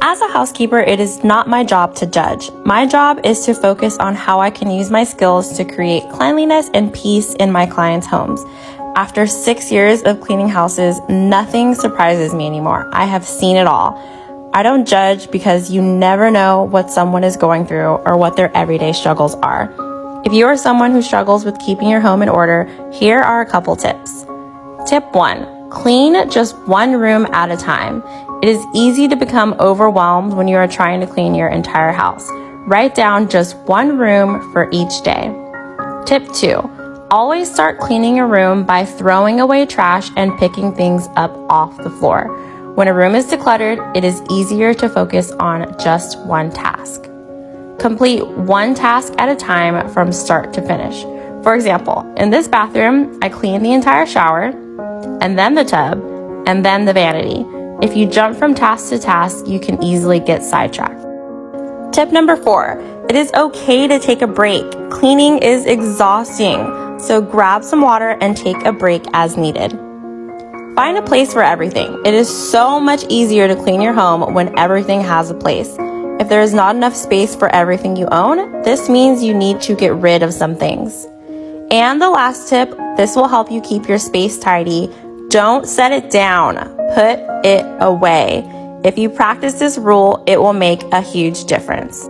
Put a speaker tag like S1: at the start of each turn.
S1: As a housekeeper, it is not my job to judge. My job is to focus on how I can use my skills to create cleanliness and peace in my clients' homes. After 6 years of cleaning houses, nothing surprises me anymore. I have seen it all. I don't judge because you never know what someone is going through or what their everyday struggles are. If you are someone who struggles with keeping your home in order, here are a couple tips. Tip 1, clean just one room at a time. It is easy to become overwhelmed when you are trying to clean your entire house. Write down just one room for each day. Tip 2, always start cleaning a room by throwing away trash and picking things up off the floor. When a room is decluttered, it is easier to focus on just one task. Complete one task at a time from start to finish. For example, in this bathroom, I cleaned the entire shower, and then the tub, and then the vanity. If you jump from task to task, you can easily get sidetracked. Tip number 4, it is okay to take a break. Cleaning is exhausting, so grab some water and take a break as needed. Find a place for everything. It is so much easier to clean your home when everything has a place. If there is not enough space for everything you own, this means you need to get rid of some things. And the last tip, this will help you keep your space tidy. Don't set it down, put it away. If you practice this rule, it will make a huge difference.